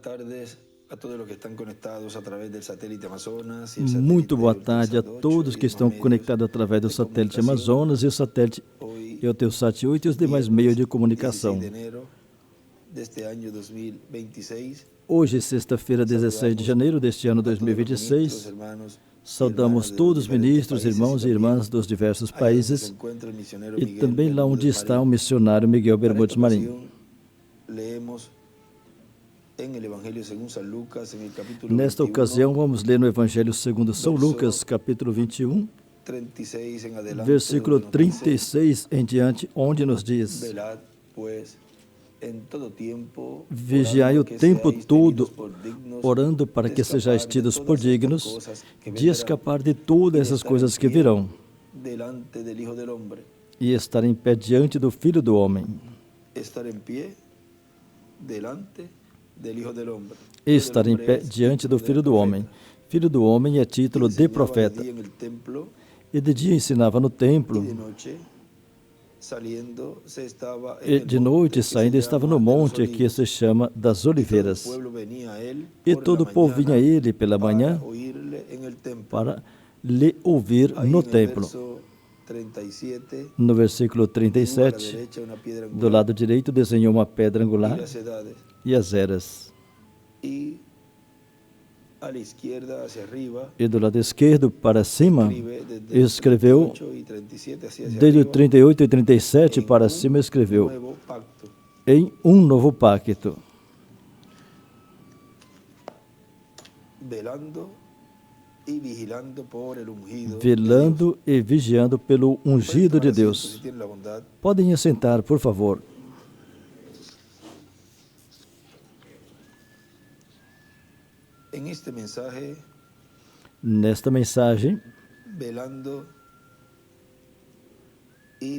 tardes a todos os que estão conectados através do satélite Amazonas. Muito boa tarde a todos que estão conectados através do satélite Amazonas e o satélite Eutelsat 8 e os demais meios de comunicação. Hoje, sexta-feira, 16 de janeiro deste ano 2026, saudamos todos os ministros, irmãos e irmãs dos diversos países e também lá onde está o missionário Miguel Bermudes Marinho. Nesta ocasião, vamos ler no Evangelho segundo São Lucas, capítulo 21, versículo 36 em diante, onde nos diz: vigiai o tempo todo, orando para que sejais tidos por dignos de escapar de todas essas coisas que virão e estar em pé diante do Filho do Homem. Estar em pé diante do Filho do Homem. Filho do Homem é título de profeta. E de dia ensinava no templo, e de noite saindo estava no monte que se chama das Oliveiras. E todo o povo vinha a ele pela manhã para lhe ouvir no templo. No versículo 37, do lado direito desenhou uma pedra angular e as eras. E do lado esquerdo para cima, escreveu, desde o 38 e 37 para cima, escreveu, em um novo pacto. Velando e vigiando pelo ungido de Deus. Podem assentar, por favor. Nesta mensagem, velando e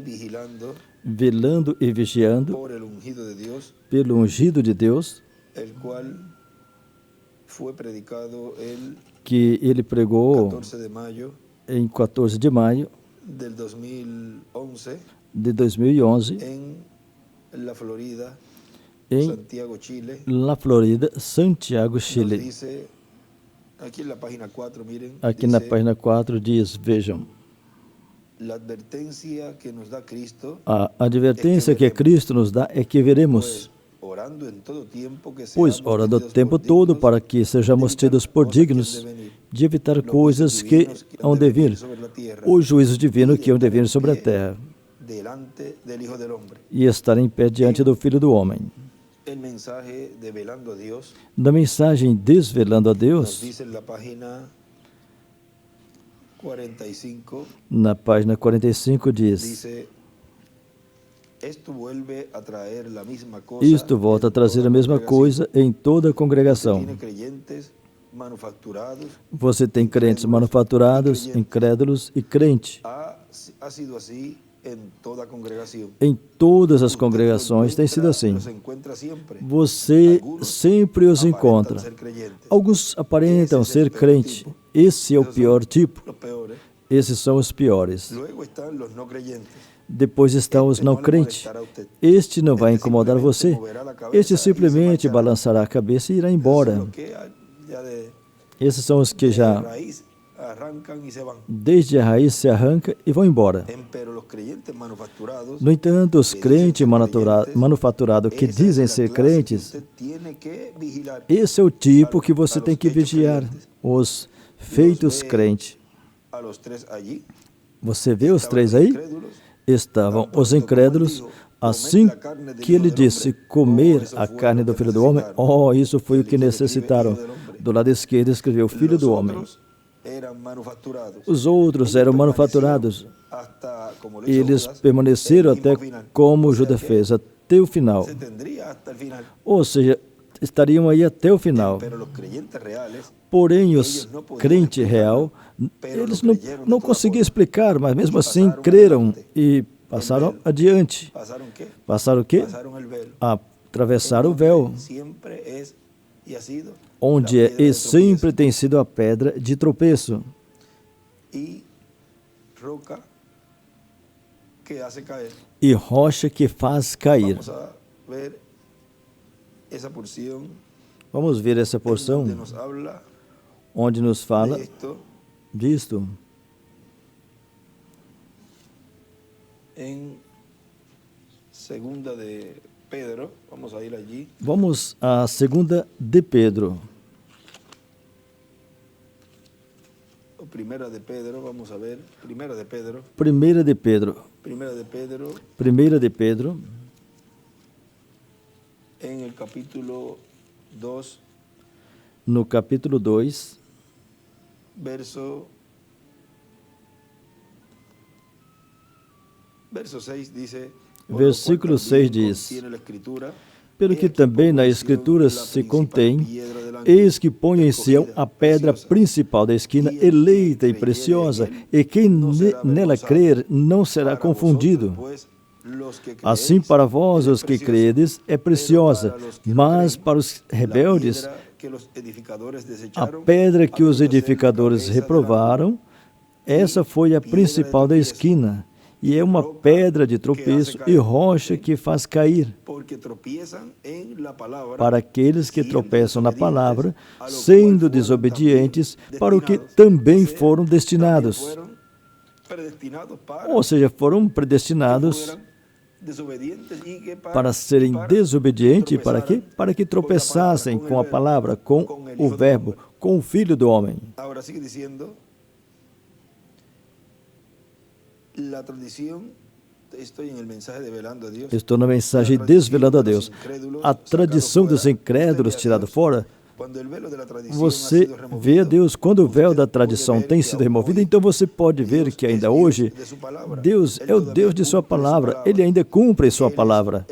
vigiando pelo ungido de Deus, que ele pregou em 14 de maio de 2011 em La Florida, Santiago, Chile. Aqui na página 4 diz, vejam, a advertência que Cristo nos dá é que veremos, pois orando o tempo todo para que sejamos tidos por dignos de evitar coisas que hão de vir, o juízo divino que hão de vir sobre a terra, e estar em pé diante do Filho do Homem. Na mensagem Desvelando a Deus, na página 45 diz, isto volta a trazer a mesma coisa em toda a congregação. Você tem crentes manufaturados, incrédulos e crente. Em todas as congregações tem sido assim. Você sempre os encontra. Alguns aparentam ser crente. Esse é o pior tipo. Esses são os piores. Depois estão os não crentes. Este não vai incomodar você. Este simplesmente balançará a cabeça e irá embora. Esses são os que já desde a raiz se arranca e vão embora. No entanto, os crentes manufaturados que dizem ser crentes, esse é o tipo que você tem que vigiar, os feitos crentes. Você vê os três aí? Estavam os incrédulos, assim que ele disse comer a carne do Filho do Homem, isso foi o que necessitaram. Do lado esquerdo escreveu Filho do Homem. Os outros eram manufaturados. Eles permaneceram até como Judas fez, até o final. Ou seja, estariam aí até o final. Porém, os crentes real, eles não conseguiam explicar, mas mesmo assim creram e passaram adiante. Passaram o quê? Atravessaram o véu, onde e sempre tem sido a pedra de tropeço e rocha que faz cair. Vamos ver essa porção onde nos fala disto. Em 2 de Pedro, vamos a ir allí. Vamos a 2 de Pedro. O 1 de Pedro, vamos a ver. 1 de Pedro. 1 de Pedro. 1 de Pedro. 1 de Pedro. En el capítulo 2. No capítulo 2. Verso 6 dice. Versículo 6 diz: pelo que também na Escritura se contém, eis que ponho em Sião a pedra principal da esquina, eleita e preciosa, e quem nela crer não será confundido. Assim, para vós, os que credes, é preciosa, mas para os rebeldes, a pedra que os edificadores reprovaram, essa foi a principal da esquina, e é uma pedra de tropeço e rocha que faz cair. Para aqueles que tropeçam na palavra, sendo desobedientes, para o que também foram destinados. Ou seja, foram predestinados para serem desobedientes, para quê? Para que tropeçassem com a palavra, com o verbo, com o Filho do Homem. Estou na mensagem Desvelando a Deus. A tradição dos incrédulos tirada fora, você vê a Deus. Quando o véu da tradição tem sido removido, então você pode ver que ainda hoje, Deus é o Deus de sua palavra. Ele ainda cumpre sua palavra.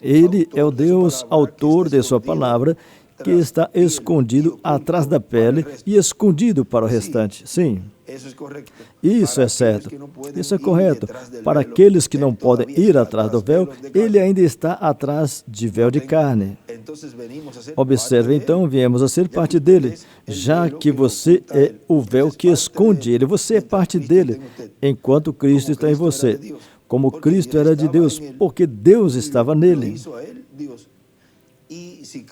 Ele é o Deus autor de sua palavra, que está escondido atrás da pele e escondido para o restante. Sim. Isso é certo. Isso é correto. Para aqueles que não podem ir atrás do véu, ele ainda está atrás de véu de carne. Observe, então, viemos a ser parte dele, já que você é o véu que esconde ele. Você é parte dele, enquanto Cristo está em você. Como Cristo era de Deus, porque Deus estava nele.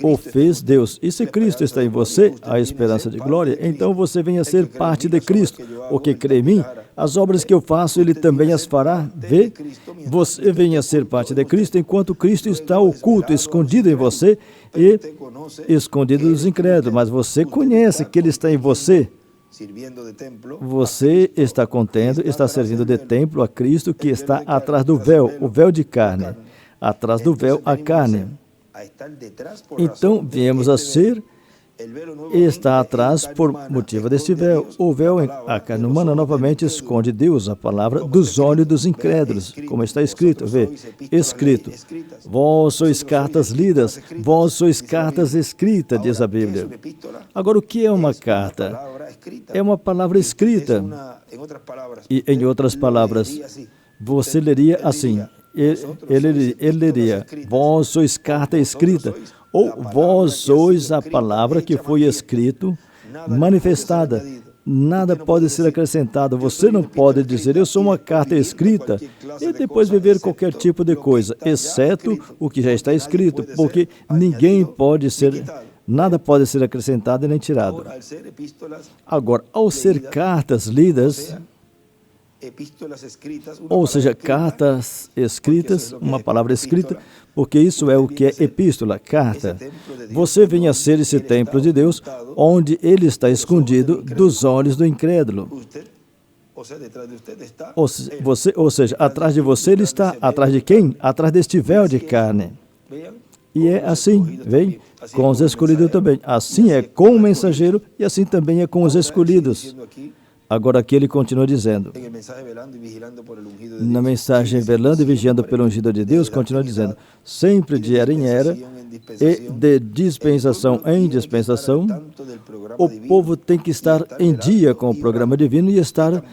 O fez Deus. E se Cristo está em você, a esperança de glória, então você vem a ser parte de Cristo. O que crê em mim, as obras que eu faço, ele também as fará. Vê? Você vem a ser parte de Cristo, enquanto Cristo está oculto, escondido em você e escondido dos incrédulos. Mas você conhece que ele está em você. Você está contendo, está servindo de templo a Cristo que está atrás do véu, o véu de carne. Atrás do véu, a carne. Então, viemos a ser, está atrás por motivo deste véu. O véu, a carne humana, novamente esconde Deus, a palavra, dos olhos dos incrédulos, como está escrito, vê, escrito, vós sois cartas lidas, vós sois cartas escritas, diz a Bíblia. Agora, o que é uma carta? É uma palavra escrita, e em outras palavras, você leria assim, ele leria, vós sois carta escrita, ou vós sois a palavra que foi escrito, manifestada. Nada pode ser acrescentado. Você não pode dizer, eu sou uma carta escrita, e depois viver qualquer tipo de coisa, exceto o que já está escrito, porque ninguém pode ser, nada pode ser acrescentado nem tirado. Agora, ao ser cartas lidas, ou seja, cartas escritas, uma palavra escrita, porque isso é o que é epístola, carta. Você vem a ser esse templo de Deus, onde ele está escondido dos olhos do incrédulo. Ou seja, atrás de você ele está. Atrás de quem? Atrás deste véu de carne. E é assim, vem, com os escolhidos também. Assim é com o mensageiro e assim também é com os escolhidos. Agora aqui ele continua dizendo, na mensagem velando e vigiando pelo ungido de Deus, continua dizendo, sempre de era em era e de dispensação em dispensação, o povo tem que estar em dia com o programa divino e estar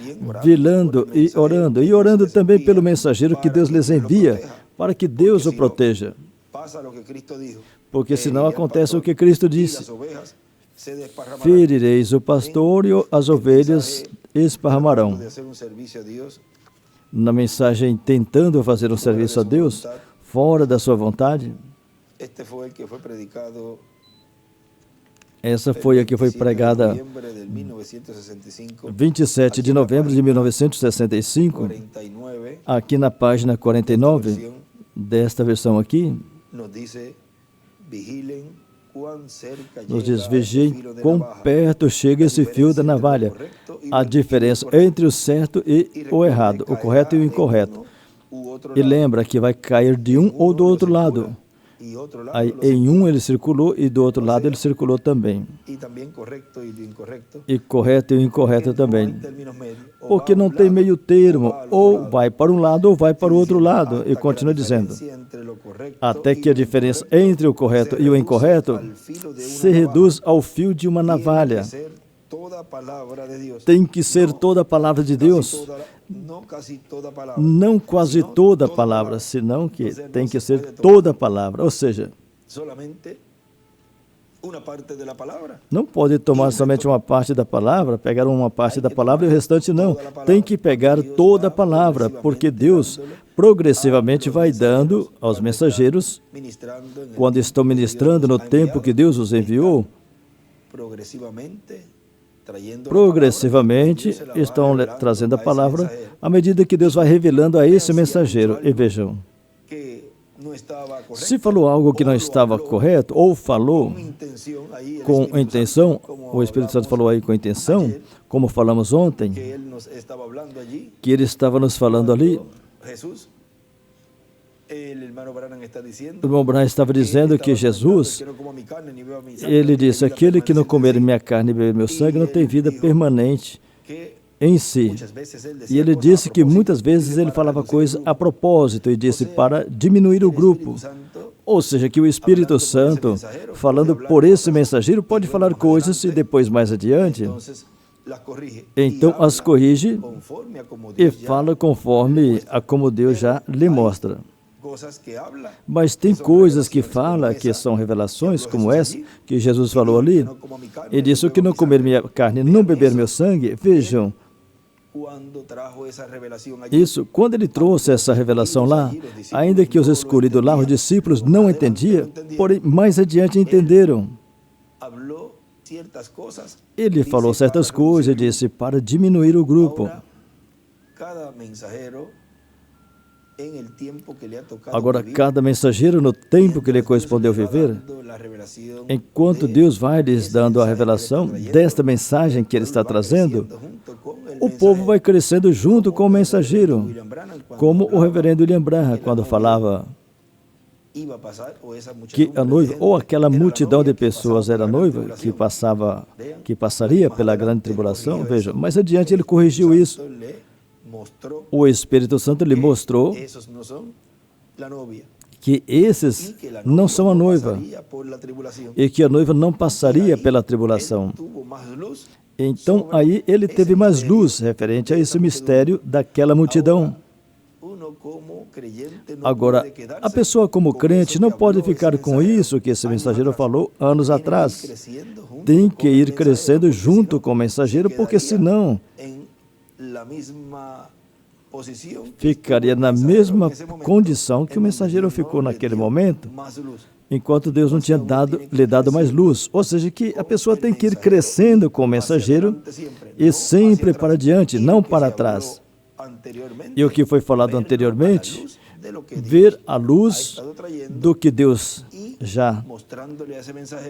velando e orando também pelo mensageiro que Deus lhes envia, para que Deus o proteja. Porque senão acontece o que Cristo disse, ferireis o pastor e as ovelhas esparramarão. Na mensagem tentando fazer um serviço a Deus, fora da sua vontade, Essa foi a que foi pregada 27 de novembro de 1965, aqui na página 49 desta versão aqui. Nos diz: vigiem quão perto chega esse fio da navalha, a diferença entre o certo e o errado, o correto e o incorreto. E lembra que vai cair de um ou do outro lado. Aí, em um ele circulou e do outro lado ele circulou também. E correto e incorreto também. Porque não tem meio termo, ou vai para um lado ou vai para o outro lado. E continua dizendo, até que a diferença entre o correto e o incorreto se reduz ao fio de uma navalha. Tem que ser toda a palavra de Deus. Não quase toda a palavra, senão que tem que ser toda a palavra. Ou seja, não pode tomar somente uma parte da palavra, pegar uma parte da palavra e o restante não. Tem que pegar toda a palavra, porque Deus progressivamente vai dando aos mensageiros, quando estão ministrando no tempo que Deus os enviou, progressivamente estão trazendo a palavra à medida que Deus vai revelando a esse mensageiro. E vejam, se falou algo que não estava correto, ou falou com intenção, o Espírito Santo falou aí com intenção, como falamos ontem, que ele estava nos falando ali. O irmão Branham estava dizendo que Jesus, ele disse, aquele que não comer minha carne e beber meu sangue não tem vida permanente em si. E ele disse que muitas vezes ele falava coisas a propósito e disse para diminuir o grupo. Ou seja, que o Espírito Santo, falando por esse mensageiro, pode falar coisas e depois mais adiante, então as corrige e fala conforme a como Deus já lhe mostra. Mas tem coisas que fala que são revelações, como essa que Jesus falou ali, e disse, o que não comer minha carne e não beber meu sangue, vejam, isso, quando ele trouxe essa revelação lá, ainda que os escolhidos lá, os discípulos, não entendiam, porém, mais adiante entenderam. Ele falou certas coisas e disse para diminuir o grupo. Agora, cada mensageiro, no tempo que lhe correspondeu viver, enquanto Deus vai lhes dando a revelação desta mensagem que ele está trazendo, o povo vai crescendo junto com o mensageiro, como o reverendo William Branham, quando falava que a noiva, ou aquela multidão de pessoas era a noiva, que passaria pela grande tribulação. Veja, mais adiante ele corrigiu isso. O Espírito Santo lhe mostrou que esses não são a noiva e que a noiva não passaria pela tribulação. Então, aí ele teve mais luz referente a esse mistério daquela multidão. Agora, a pessoa como crente não pode ficar com isso que esse mensageiro falou anos atrás. Tem que ir crescendo junto com o mensageiro, porque senão ficaria na mesma condição que o mensageiro ficou naquele momento, enquanto Deus não tinha lhe dado mais luz. Ou seja, que a pessoa tem que ir crescendo com o mensageiro e sempre para diante, não para trás. E o que foi falado anteriormente, ver a luz do que Deus já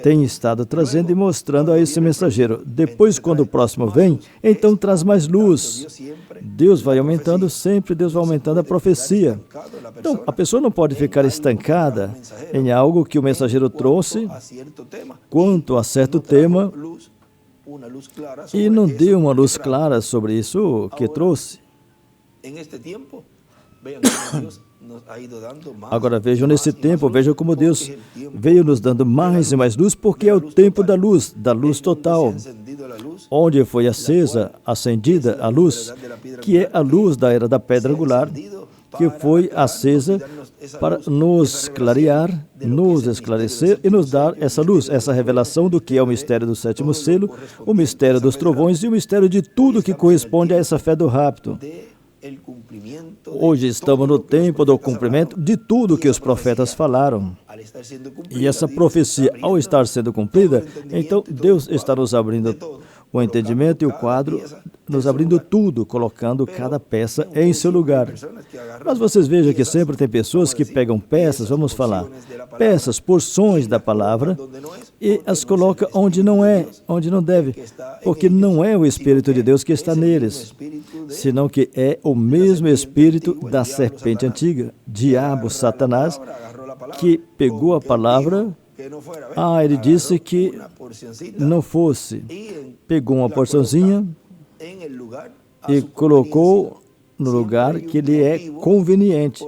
tem estado trazendo e mostrando a esse mensageiro. Depois, quando o próximo vem, então traz mais luz. Deus vai aumentando sempre, Deus vai aumentando a profecia. Então, a pessoa não pode ficar estancada em algo que o mensageiro trouxe quanto a certo tema e não deu uma luz clara sobre isso que trouxe. Agora vejam nesse tempo, vejam como Deus veio nos dando mais e mais luz, porque é o tempo da luz total, onde foi acendida a luz, que é a luz da era da pedra angular, que foi acesa para nos clarear, nos esclarecer e nos dar essa luz, essa revelação do que é o mistério do sétimo selo, o mistério dos trovões e o mistério de tudo que corresponde a essa fé do rapto. Hoje estamos no tempo do cumprimento de tudo que os profetas falaram. E essa profecia, ao estar sendo cumprida, então Deus está nos abrindo o entendimento e o quadro, nos abrindo tudo, colocando cada peça em seu lugar. Mas vocês vejam que sempre tem pessoas que pegam peças, vamos falar, peças, porções da palavra, e as colocam onde não é, onde não deve, porque não é o Espírito de Deus que está neles, senão que é o mesmo Espírito da serpente antiga, diabo, Satanás, que pegou a palavra. Ele disse que não fosse. Pegou uma porçãozinha e colocou no lugar que lhe é conveniente.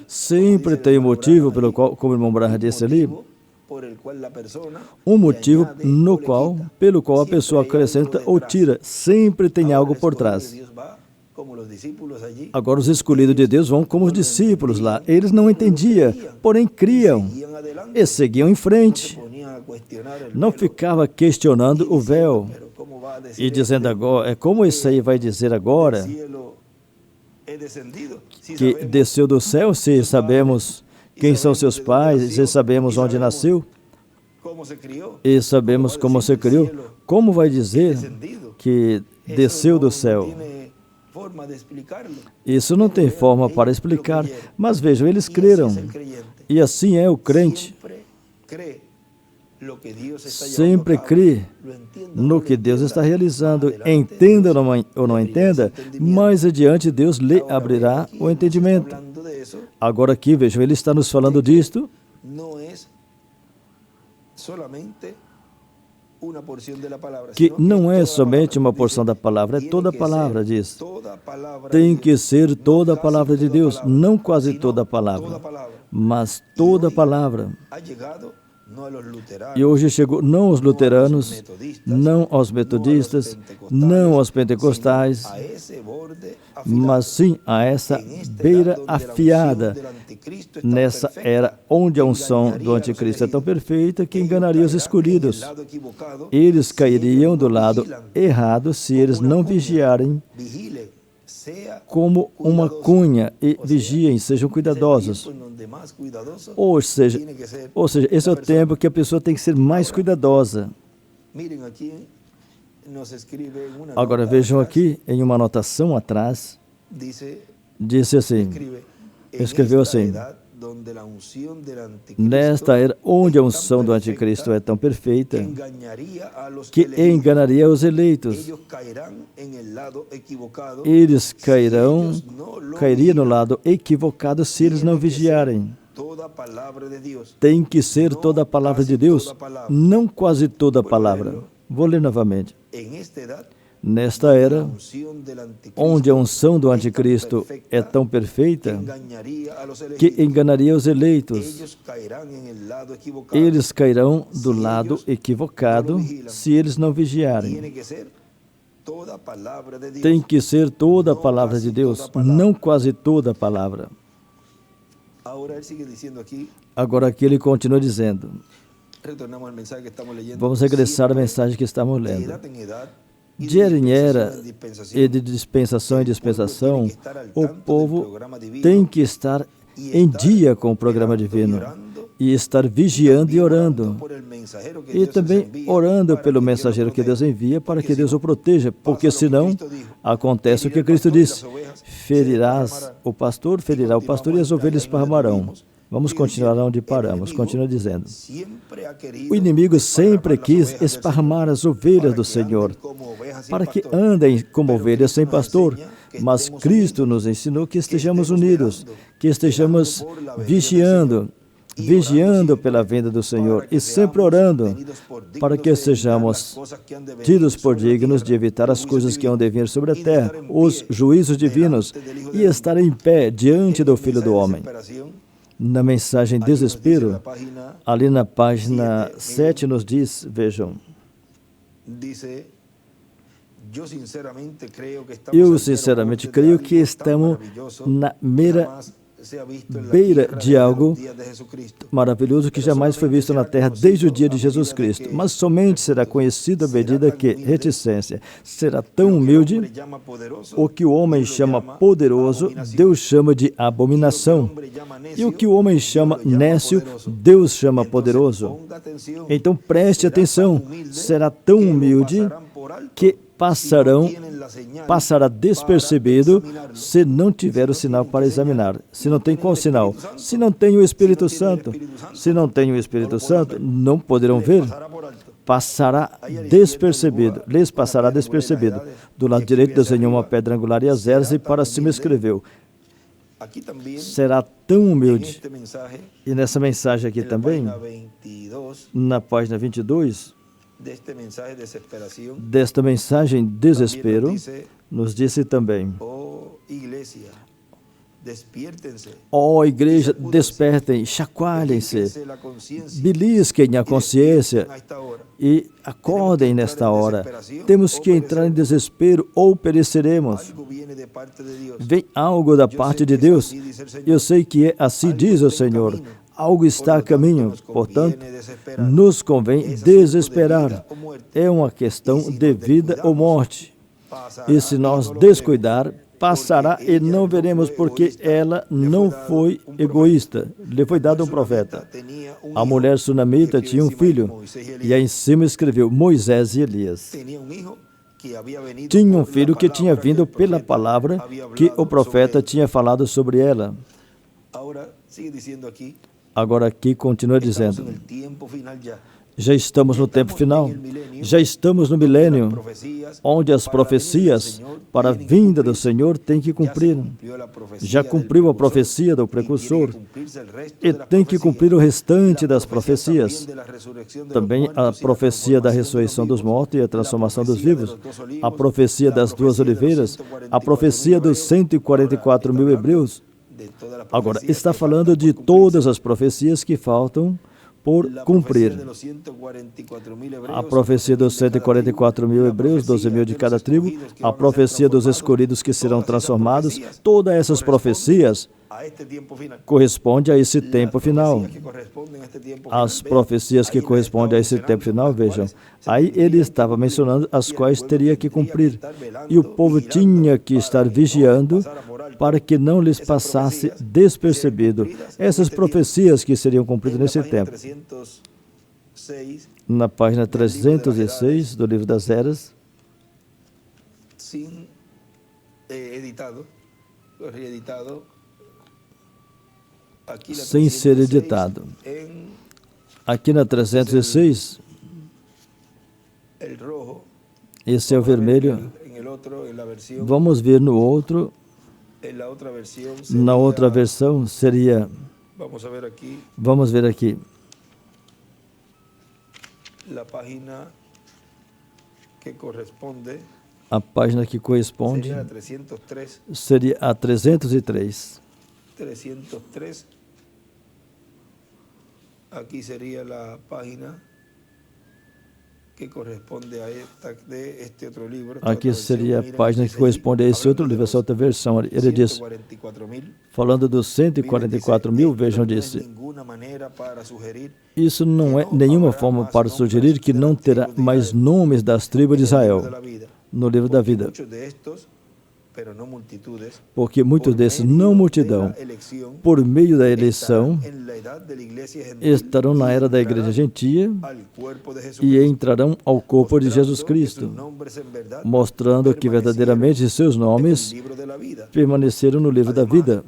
Sempre tem um motivo pelo qual, como o irmão Branham disse ali, um motivo pelo qual a pessoa acrescenta ou tira. Sempre tem algo por trás. Agora os escolhidos de Deus vão como os discípulos lá. Eles não entendiam, porém criam e seguiam em frente. Não ficava questionando o véu e dizendo agora, como isso aí vai dizer agora que desceu do céu, se sabemos quem são seus pais, se sabemos onde nasceu e sabemos como se criou, como vai dizer que desceu do céu? Isso não tem forma para explicar, mas vejam, eles creram. E assim é o crente. Sempre crê no que Deus está realizando. Entenda ou não entenda, mais adiante Deus lhe abrirá o entendimento. Agora aqui, vejam, ele está nos falando disto. Que não é somente uma porção da palavra, é toda a palavra, diz. Tem que ser toda a palavra de Deus, não quase toda a palavra, mas toda a palavra. E hoje chegou não aos luteranos, não aos metodistas, não aos pentecostais, mas sim a essa beira afiada, nessa era onde a unção do anticristo é tão perfeita que enganaria os escolhidos. Eles cairiam do lado errado se eles não vigiarem como uma cunha e vigiem, sejam cuidadosos. Ou seja, esse é o tempo que a pessoa tem que ser mais cuidadosa. Agora vejam aqui, em uma anotação atrás, disse assim, escreveu assim, nesta era onde a unção do anticristo é tão perfeita que enganaria os eleitos. Eles cairiam no lado equivocado se eles não vigiarem. Tem que ser toda a palavra de Deus, não quase toda a palavra. Vou ler novamente. Nesta era, onde a unção do anticristo é tão perfeita que enganaria os eleitos, eles cairão do lado equivocado se eles não vigiarem. Tem que ser toda a palavra de Deus, não quase toda a palavra. Agora aqui ele continua dizendo, vamos regressar à mensagem que estamos lendo. De era em era e de dispensação em dispensação, o povo tem que estar em dia com o programa divino e estar vigiando e orando. E também orando pelo mensageiro que Deus envia para que Deus o proteja, porque senão acontece o que Cristo disse, ferirá o pastor e as ovelhas esparramarão. Vamos continuar onde paramos. Continua dizendo. O inimigo sempre quis esparramar as ovelhas do Senhor, para que andem como ovelhas sem pastor. Mas Cristo nos ensinou que estejamos unidos, que estejamos vigiando pela vinda do Senhor e sempre orando, para que sejamos tidos por dignos de evitar as coisas que hão de vir sobre a terra, os juízos divinos, e estar em pé diante do Filho do Homem. Na mensagem Desespero, ali na página 7 nos diz, vejam, eu sinceramente creio que estamos na beira de algo maravilhoso que jamais foi visto na terra desde o dia de Jesus Cristo. Mas somente será conhecido à medida que reticência será tão humilde. O que o homem chama poderoso, Deus chama de abominação. E o que o homem chama nécio, Deus chama poderoso. Então preste atenção, será tão humilde que passará despercebido se não tiver o sinal para examinar. Se não tem qual sinal? Se não tem o Espírito Santo. Se não tem o Espírito Santo, não poderão ver. Passará despercebido. Lhes passará despercebido. Do lado direito desenhou uma pedra angular e as eras e para cima escreveu. Será tão humilde. E nessa mensagem aqui também, na página 22, desta mensagem desespero, nos disse também: ó igreja, despertem, chacoalhem-se, belisquem a consciência e acordem nesta hora. Temos que entrar em desespero ou pereceremos. Vem algo da parte de Deus. Eu sei que é assim diz o Senhor. Algo está a caminho, portanto, nos convém desesperar. É uma questão de vida ou morte. E se nós descuidar, passará e não veremos, porque ela não foi egoísta. Lhe foi dado um profeta. A mulher sunamita tinha um filho, e aí em cima escreveu Moisés e Elias. Tinha um filho que tinha vindo pela palavra que o profeta tinha falado sobre ela. Agora aqui continua dizendo, já estamos no tempo final, já estamos no milênio, onde as profecias para a vinda do Senhor têm que cumprir. Já cumpriu a profecia do precursor e tem que cumprir o restante das profecias. Também a profecia da ressurreição dos mortos e a transformação dos vivos, a profecia das duas oliveiras, a profecia dos 144 mil hebreus. Agora, está falando de todas as profecias que faltam por cumprir. A profecia dos 144 mil hebreus, 12 mil de cada tribo, a profecia dos escolhidos que serão transformados, todas essas profecias correspondem a esse tempo final. As profecias que correspondem a esse tempo final, vejam, aí ele estava mencionando as quais teria que cumprir. E o povo tinha que estar vigiando para que não lhes passasse despercebido essas profecias que seriam cumpridas nesse tempo. Na página 306 do livro das Eras, sem ser editado. Aqui na 306, esse é o vermelho. Vamos ver no outro. Na outra versão seria, vamos ver aqui, a página que corresponde seria a 303. Aqui seria a página que corresponde a este outro livro. Aqui seria a página que corresponde a esse outro livro, essa outra versão. Ele diz, falando dos 144 mil, vejam, disse, isso não é nenhuma forma para sugerir que não terá mais nomes das tribos de Israel no livro da vida. Porque muitos desses, não multidão, por meio da eleição, estarão na era da igreja gentia e entrarão ao corpo de Jesus Cristo, mostrando que verdadeiramente seus nomes permaneceram no livro da vida.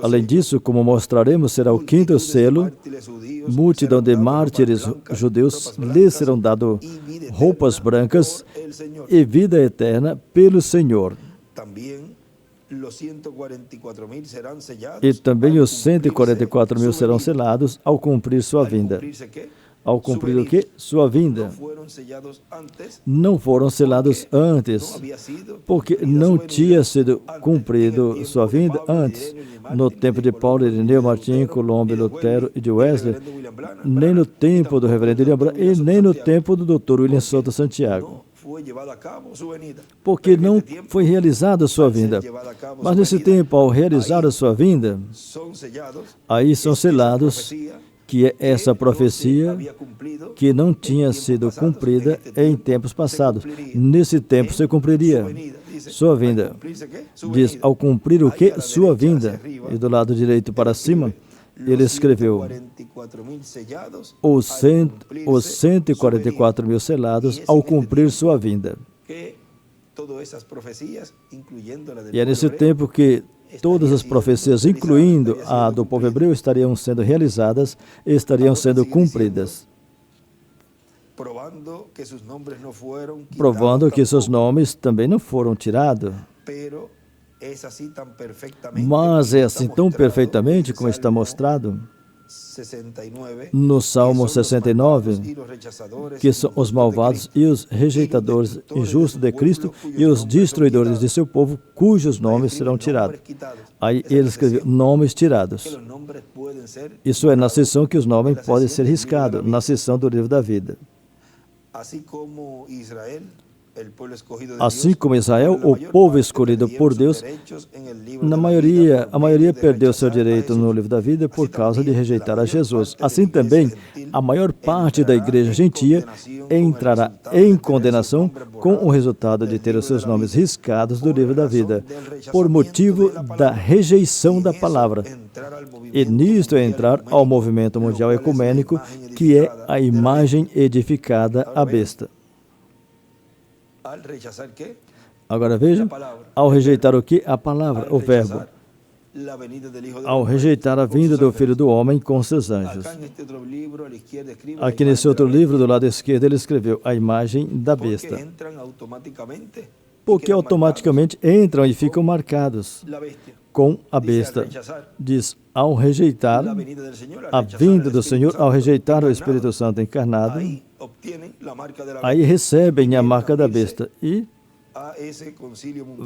Além disso, como mostraremos, será o quinto selo, multidão de mártires judeus lhes serão dadas roupas brancas e vida eterna pelo Senhor. E também os 144 mil serão selados ao cumprir sua vinda. Ao cumprir o quê? Sua vinda. Não foram selados antes, porque não tinha sido cumprido sua vinda antes, no tempo de Paulo, Irineu, Martim, Colombo, Lutero e de Wesley, nem no tempo do reverendo William Branham e nem no tempo do Dr. William Souto Santiago. porque não foi realizada a sua vinda. Mas nesse tempo, ao realizar a sua vinda, aí são selados que é essa profecia que não tinha sido cumprida em tempos passados. Nesse tempo se cumpriria sua vinda. Diz, ao cumprir o que? Sua vinda. E do lado direito para cima, ele escreveu os 144 mil selados ao cumprir sua vinda. E é nesse tempo que todas as profecias, incluindo a do povo hebreu, estariam sendo realizadas e estariam sendo cumpridas, provando que seus nomes também não foram tirados. Mas é assim tão perfeitamente como está mostrado no Salmo 69, que são os malvados e os rejeitadores injustos de Cristo e os destruidores de seu povo, cujos nomes serão tirados. Aí ele escreveu, nomes tirados. Isso é na seção que os nomes podem ser riscados, na seção do livro da vida. Assim como Israel, o povo escolhido por Deus, a maioria perdeu seu direito no livro da vida por causa de rejeitar a Jesus. Assim também, a maior parte da igreja gentia entrará em condenação com o resultado de ter os seus nomes riscados do livro da vida, por motivo da rejeição da palavra. E nisto é entrar ao movimento mundial ecumênico, que é a imagem edificada à besta. Agora veja, ao rejeitar o que? A palavra, o verbo. Ao rejeitar a vinda do Filho do Homem com seus anjos. Aqui nesse outro livro, do lado esquerdo, ele escreveu a imagem da besta. Porque automaticamente entram e ficam marcados com a besta. Diz, ao rejeitar a vinda do Senhor, ao rejeitar o Espírito Santo encarnado, aí recebem a marca da besta e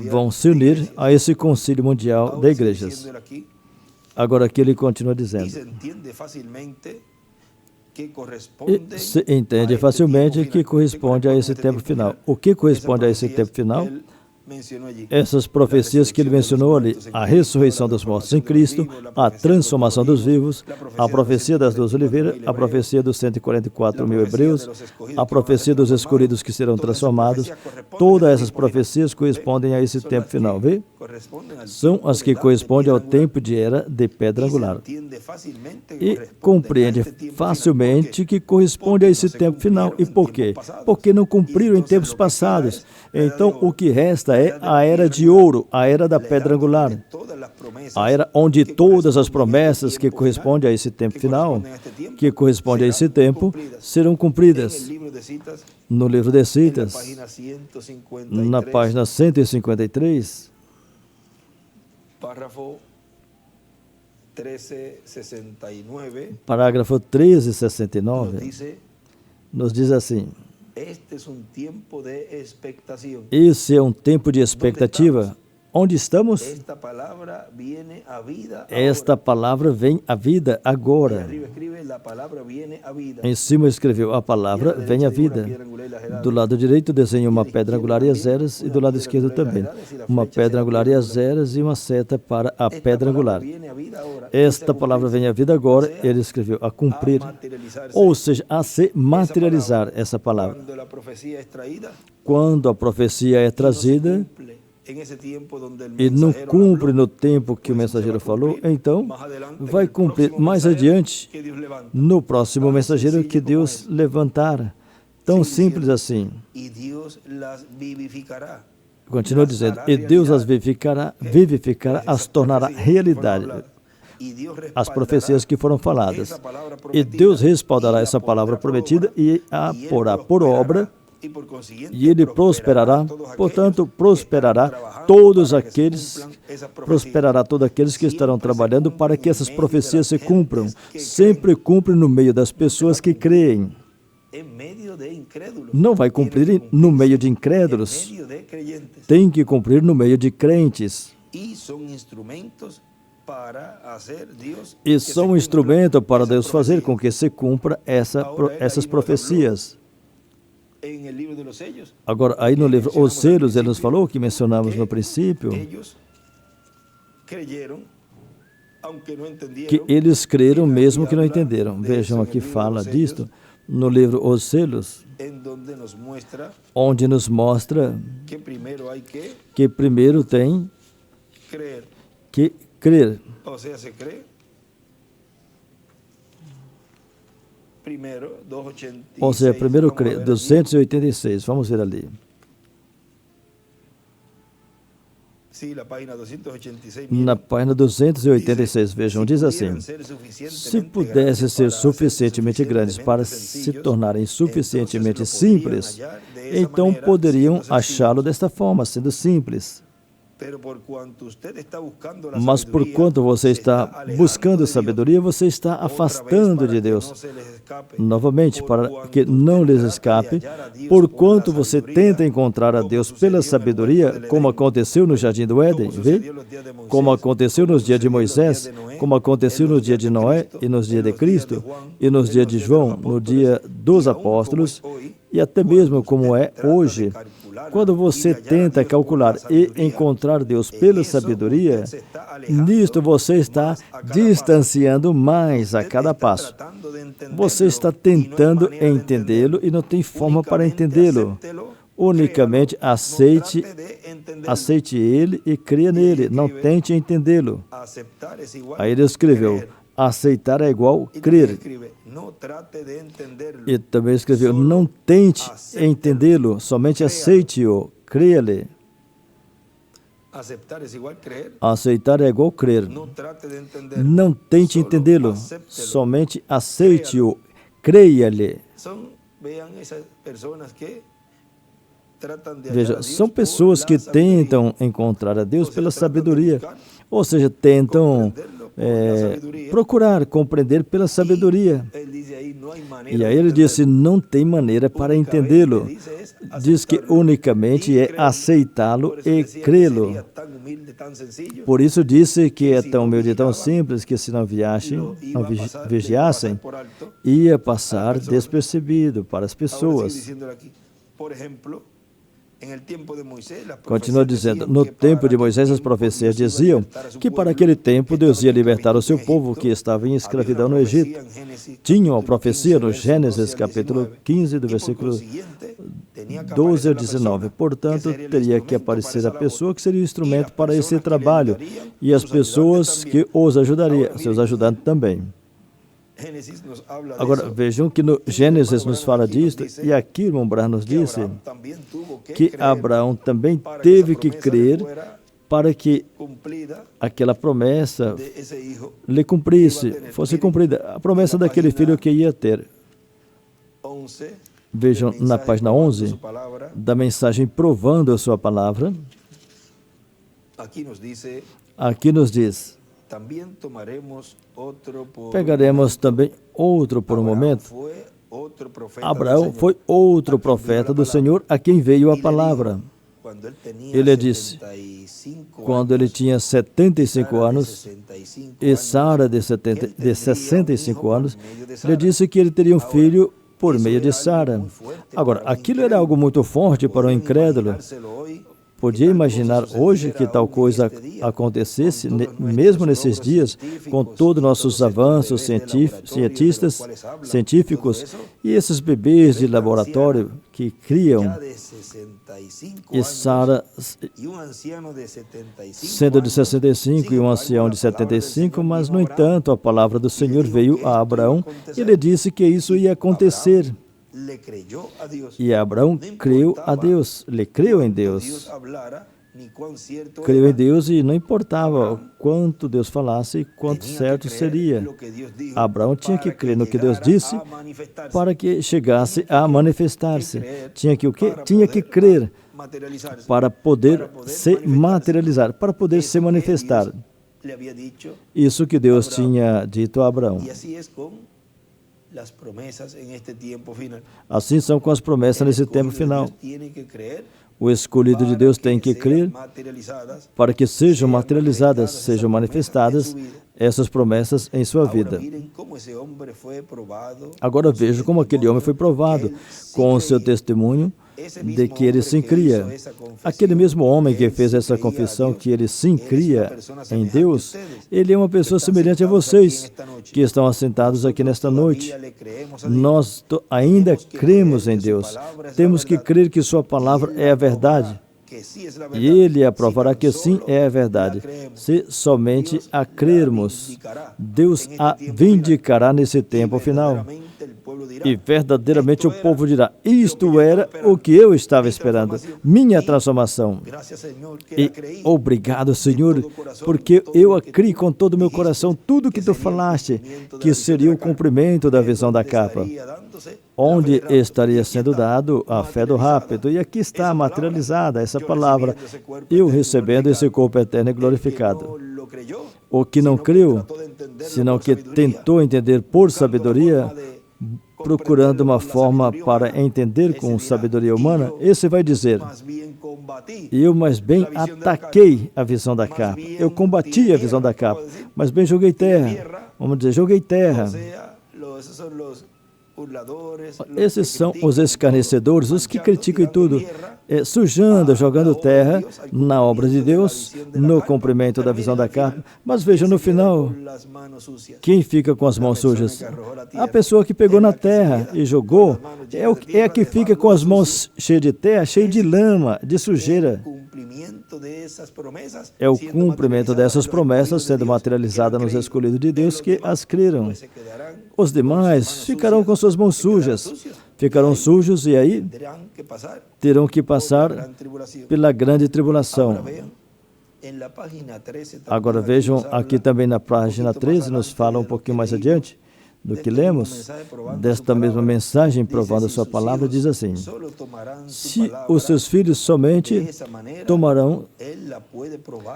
vão se unir a esse concílio mundial de igrejas. Agora aqui ele continua dizendo, e se entende facilmente que corresponde a esse tempo final. O que corresponde a esse tempo final? Essas profecias que ele mencionou ali, a ressurreição dos mortos em Cristo, a transformação dos vivos, a profecia das 12 oliveiras, a profecia dos 144 mil hebreus, a profecia dos escolhidos que serão transformados, todas essas profecias correspondem a esse tempo final, vê? São as que correspondem ao tempo de era de pedra angular. E compreende facilmente que corresponde a esse tempo final. E por quê? Porque não cumpriram em tempos passados. Então, o que resta é a era de ouro, a era da pedra angular, a era onde todas as promessas que correspondem a esse tempo final, que correspondem a esse tempo, serão cumpridas. No livro de Citas, na página 153, parágrafo 1369, nos diz assim, esse é um tempo de expectativa. Onde estamos? Esta palavra vem à vida agora. Em cima escreveu, a palavra vem à vida. Do lado direito desenha uma pedra angular e as eras, e do lado esquerdo também. Uma pedra angular e as eras e uma seta para a pedra angular. Esta palavra vem à vida agora, ele escreveu, a cumprir. Ou seja, a se materializar essa palavra. Quando a profecia é trazida, e não cumpre no tempo que o mensageiro falou, então vai cumprir mais adiante no próximo mensageiro que Deus levantar. Tão simples assim. Continua dizendo, e Deus as vivificará, as tornará realidade. As profecias que foram faladas. E Deus respaldará essa palavra prometida e a porá por obra, e ele prosperará, portanto, prosperará todos aqueles que estarão trabalhando para que essas profecias se cumpram. Sempre cumpre no meio das pessoas que creem. Não vai cumprir no meio de incrédulos. Tem que cumprir no meio de crentes. E são um instrumento para Deus fazer com que se cumpra essas profecias. Agora, aí no livro Os Selos, ele nos falou, que mencionamos no princípio, que eles creram mesmo que não entenderam. Vejam, aqui fala disto no livro Os Selos, onde nos mostra que primeiro tem que crer. Ou seja, primeiro crer. 286, vamos ver ali. Na página 286, vejam, diz assim: se pudessem ser suficientemente grandes para se tornarem suficientemente simples, então poderiam achá-lo desta forma, sendo simples. Mas por quanto você está buscando sabedoria, você está afastando de Deus. Novamente, para que não lhes escape, por quanto você tenta encontrar a Deus pela sabedoria, como aconteceu no Jardim do Éden, vê? Como aconteceu nos dias de Moisés, como aconteceu no dia de Noé e nos dias de Cristo, e nos dias de João, no dia dos apóstolos, e até mesmo como é hoje. Quando você tenta calcular e encontrar Deus pela sabedoria, nisto você está distanciando mais a cada passo. Você está tentando entendê-lo e não tem forma para entendê-lo. Unicamente aceite ele e creia nele, não tente entendê-lo. Aí ele escreveu: aceitar é igual crer. E também escreveu: não tente entendê-lo, somente aceite-o, creia-lhe. Aceitar é igual crer. Não tente entendê-lo, somente aceite-o, creia-lhe. Veja, são pessoas que tentam encontrar a Deus pela sabedoria, ou seja, tentam procurar compreender pela sabedoria. E aí ele disse: não tem maneira para entendê-lo. Diz que unicamente é aceitá-lo e crê-lo. Por isso disse que é tão humilde e tão simples que, se não vigiassem, ia passar despercebido para as pessoas. Continua dizendo: no tempo de Moisés, as profecias diziam que para aquele tempo Deus ia libertar o seu povo que estava em escravidão no Egito. Tinham a profecia no Gênesis capítulo 15, do versículo 12 ao 19. Portanto, teria que aparecer a pessoa que seria o instrumento para esse trabalho e as pessoas que os ajudariam, seus ajudantes também. Agora, vejam que no Gênesis nos fala disto, e aqui o irmão Branham nos disse que Abraão também teve que crer para que aquela promessa lhe cumprisse, fosse cumprida, a promessa daquele filho que ia ter. Vejam na página 11 da mensagem Provando a Sua Palavra, aqui nos diz: pegaremos também outro por um momento. Abraão foi outro profeta do Senhor a quem veio a palavra. Ele disse, quando ele tinha 75 anos e Sara de 65 anos, ele disse que ele teria um filho por meio de Sara. Agora, aquilo era algo muito forte para o incrédulo. Podia imaginar hoje que tal coisa acontecesse, mesmo nesses dias, com todos nossos avanços científicos e esses bebês de laboratório que criam. E Sara, sendo de 65 e um ancião de 75, mas, no entanto, a palavra do Senhor veio a Abraão e ele disse que isso ia acontecer. E Abraão creu a Deus, ele creu em Deus. Creu em Deus e não importava quanto Deus falasse e quanto certo seria. Abraão tinha que crer no que Deus disse para que chegasse a manifestar-se. Tinha que o quê? Tinha que crer para poder se materializar, para poder se manifestar. Isso que Deus tinha dito a Abraão. Assim são com as promessas nesse tempo final. O escolhido de Deus tem que crer para que sejam materializadas, sejam manifestadas essas promessas em sua vida. Agora veja como aquele homem foi provado com o seu testemunho de que ele sim cria. Aquele mesmo homem que fez essa confissão que ele sim cria em Deus, ele é uma pessoa semelhante a vocês que estão assentados aqui nesta noite. Nós ainda cremos em Deus. Temos que crer que sua palavra é a verdade. E Ele aprovará que sim é a verdade. Se somente a crermos, Deus a vindicará nesse tempo final. E verdadeiramente o povo dirá, isto era o que eu estava esperando, minha transformação. E obrigado, Senhor, porque eu criei com todo o meu coração tudo que Tu falaste, que seria o cumprimento da visão da capa, onde estaria sendo dado a fé do rápido. E aqui está materializada essa palavra, eu recebendo esse corpo eterno e glorificado. O que não creu, senão que tentou entender por sabedoria, procurando uma forma para entender com sabedoria humana, esse vai dizer, eu mais bem ataquei a visão da capa, eu combati a visão da capa, mas bem joguei terra, vamos dizer, joguei terra. Esses são os escarnecedores, os que criticam tudo, sujando, jogando terra na obra de Deus, no cumprimento da visão da carne. Mas veja, no final, quem fica com as mãos sujas? A pessoa que pegou na terra e jogou, é a que fica com as mãos cheias de terra, cheias de lama, de sujeira. É o cumprimento dessas promessas sendo materializada nos escolhidos de Deus que as creram. Os demais ficarão com suas mãos sujas, ficarão sujos e aí terão que passar pela grande tribulação. Agora vejam, aqui também na página 13, nos fala um pouquinho mais adiante do que lemos, desta mesma mensagem, provando a sua palavra, diz assim, se os seus filhos somente tomarão,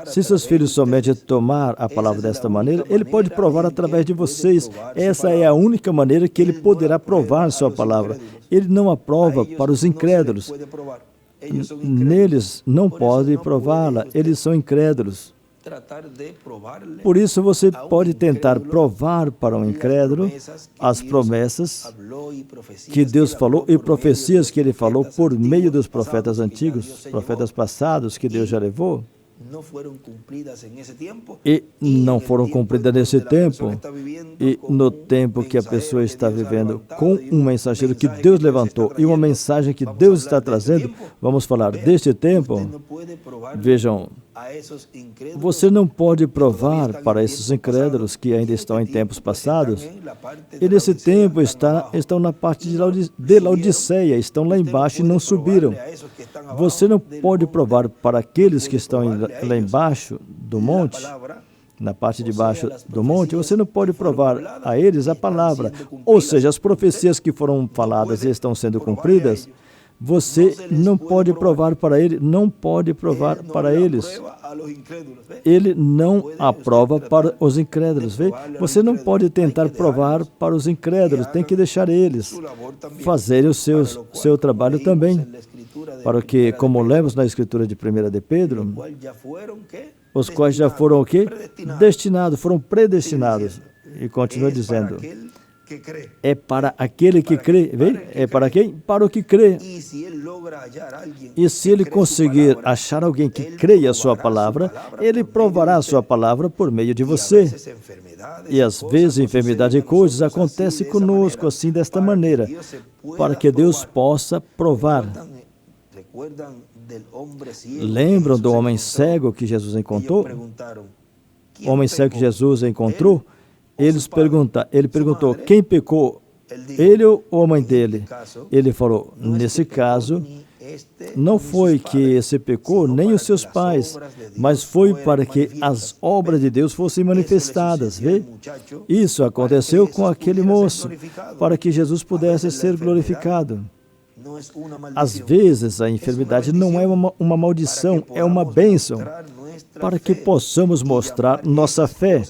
se seus filhos somente tomar a palavra desta maneira, ele pode provar através de vocês. Essa é a única maneira que ele poderá provar sua palavra. Ele não aprova para os incrédulos. Neles não pode prová-la, eles são incrédulos. Por isso você pode tentar provar para um incrédulo as promessas que Deus falou e profecias que Ele falou por meio dos profetas antigos, profetas passados que Deus já levou. E não foram cumpridas nesse tempo, e no tempo que a pessoa está vivendo com um mensageiro que Deus levantou e uma mensagem que Deus está trazendo, vamos falar deste tempo. Vejam, você não pode provar para esses incrédulos que ainda estão em tempos passados, e nesse tempo estão na parte de Laodiceia, estão lá embaixo e não subiram. Você não pode provar para aqueles que estão lá embaixo do monte, na parte de baixo do monte, você não pode provar a eles a palavra, ou seja, as profecias que foram faladas e estão sendo cumpridas. Você não pode provar para ele, não pode provar para eles. Ele não aprova para os incrédulos. Vê? Você não pode tentar provar para os incrédulos, tem que deixar eles fazerem o seu trabalho também. Para que, como lemos na Escritura de 1 de Pedro, os quais já foram o quê? Destinados, foram predestinados. E continua dizendo, é para aquele que crê, vê? É para quem? Para o que crê. E se ele conseguir achar alguém que creia a sua palavra, ele provará a sua palavra por meio de você. E às vezes enfermidade e coisas acontecem conosco assim desta maneira, para que Deus possa provar. Lembram do homem cego que Jesus encontrou? O homem cego que Jesus encontrou? Ele perguntou, quem pecou? Ele ou a mãe dele? Ele falou, nesse caso, não foi que esse pecou, nem os seus pais, mas foi para que as obras de Deus fossem manifestadas. Vê? Isso aconteceu com aquele moço, para que Jesus pudesse ser glorificado. Às vezes, a enfermidade não é uma maldição, é uma bênção. para que possamos mostrar nossa fé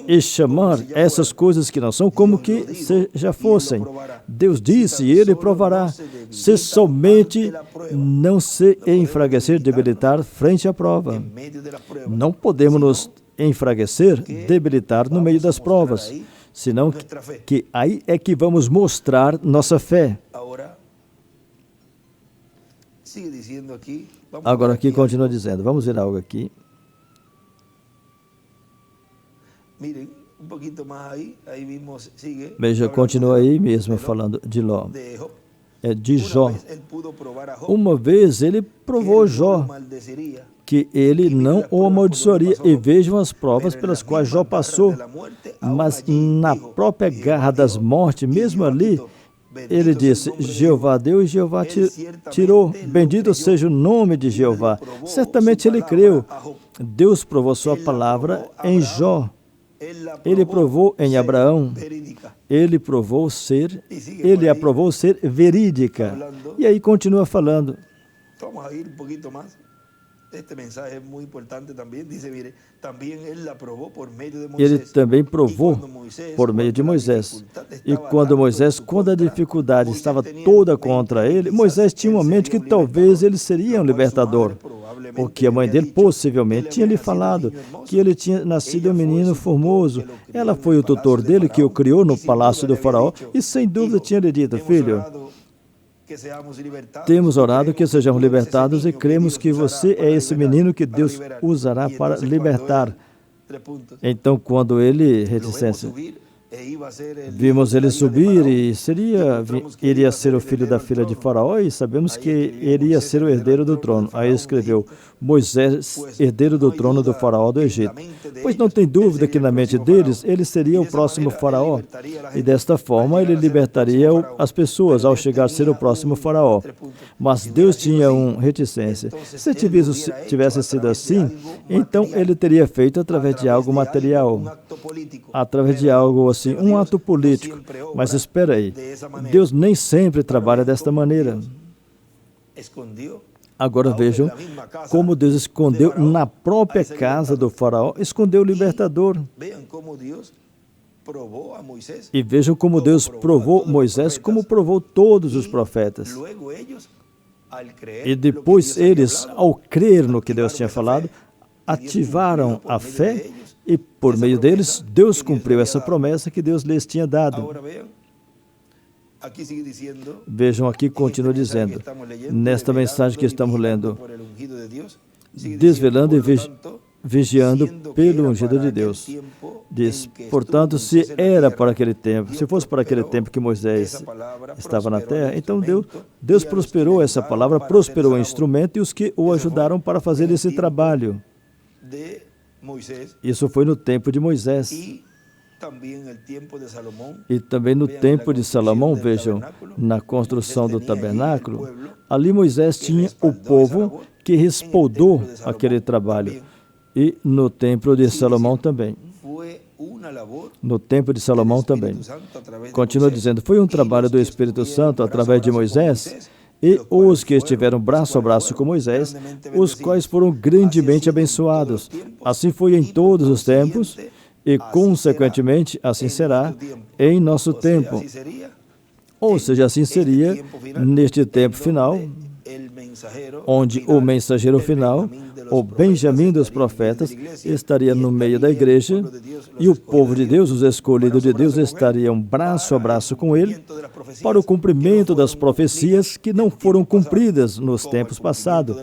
e chamar essas coisas que não são como que se já fossem. Deus disse, e Ele provará, se somente não se enfraquecer, debilitar frente à prova. Não podemos nos enfraquecer, debilitar no meio das provas, senão que aí é que vamos mostrar nossa fé. Agora aqui continua dizendo, vamos ver algo aqui. Veja, continua aí mesmo falando de Ló. De Jó. Uma vez ele provou Jó que ele não o amaldiçoaria, e vejam as provas pelas quais Jó passou, mas na própria garra das mortes, mesmo ali, ele disse, Jeová deu e Jeová tirou, bendito seja o nome de Jeová. Certamente ele creu. Deus provou sua palavra em Jó, ele provou em Abraão, ele aprovou ser verídica. E aí continua falando. Ele também provou por meio de Moisés. E quando a dificuldade estava toda contra ele, Moisés tinha uma mente que talvez ele seria um libertador, porque a mãe dele possivelmente tinha lhe falado que ele tinha nascido um menino formoso. Ela foi o tutor dele que o criou no palácio do faraó e sem dúvida tinha lhe dito, filho, temos orado que sejamos libertados e cremos que você é esse menino que Deus usará para libertar. Então, quando ele, reticência, vimos ele subir e iria ser o filho da filha de Faraó e sabemos que ele ia ser o herdeiro do trono. Aí escreveu, Moisés, herdeiro do trono do Faraó do Egito. Pois não tem dúvida que na mente deles, ele seria o próximo Faraó. E desta forma, ele libertaria as pessoas ao chegar a ser o próximo Faraó. Mas Deus tinha uma reticência. Se tivesse sido assim, então ele teria feito através de algo material, através de algo assim, um ato político. Mas espera aí, Deus nem sempre trabalha desta maneira. Agora vejam como Deus escondeu na própria casa do faraó, escondeu o libertador. E vejam como Deus provou Moisés, como provou todos os profetas. E depois eles, ao crer no que Deus tinha falado, ativaram a fé e por meio deles, Deus cumpriu essa promessa que Deus lhes tinha dado. Vejam aqui, continua dizendo, nesta mensagem que estamos lendo, desvelando e vigiando pelo ungido de Deus. Diz, portanto, se era para aquele tempo, se fosse para aquele tempo que Moisés estava na terra, então Deus prosperou essa palavra, prosperou o instrumento e os que o ajudaram para fazer esse trabalho. Isso foi no tempo de Moisés. E também no tempo de Salomão, vejam, na construção do tabernáculo, ali Moisés tinha o povo que respaldou aquele trabalho. E no templo de Salomão também. No tempo de Salomão também. Continua dizendo, foi um trabalho do Espírito Santo através de Moisés e os que estiveram braço a braço com Moisés, os quais foram grandemente abençoados. Assim foi em todos os tempos e, consequentemente, assim será em nosso tempo. Ou seja, assim seria neste tempo final, onde o mensageiro final, o Benjamim dos profetas, estaria no meio da igreja e o povo de Deus, os escolhidos de Deus, estariam braço a braço com ele para o cumprimento das profecias que não foram cumpridas nos tempos passados,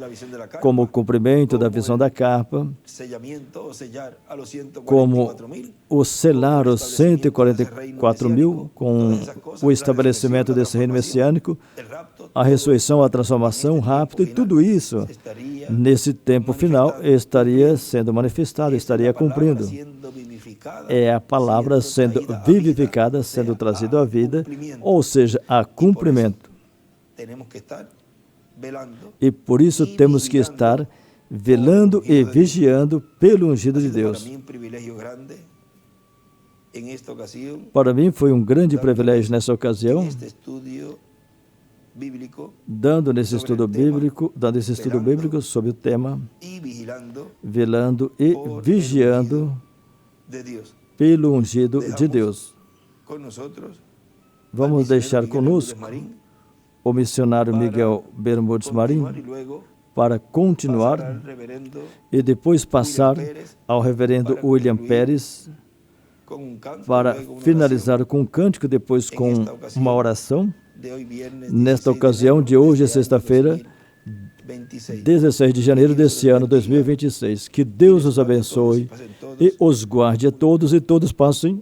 como o cumprimento da visão da capa, como o selar os 144 mil com o estabelecimento desse reino messiânico, a ressurreição, a transformação, o rapto, e tudo isso, nesse tempo final, estaria sendo manifestado, estaria cumprindo. É a palavra sendo vivificada, sendo trazida à vida, ou seja, a cumprimento. E por isso temos que estar velando e vigiando pelo ungido de Deus. Para mim foi um grande privilégio nessa ocasião dando esse estudo bíblico sobre o tema, velando e vigiando pelo ungido de Deus. Vamos deixar conosco o missionário Miguel Bermudes Marim para continuar e depois passar ao reverendo William Pérez para finalizar com um cântico, depois com uma oração. Nesta ocasião de hoje, sexta-feira, 16 de janeiro desse ano 2026. Que Deus os abençoe e os guarde a todos e todos passem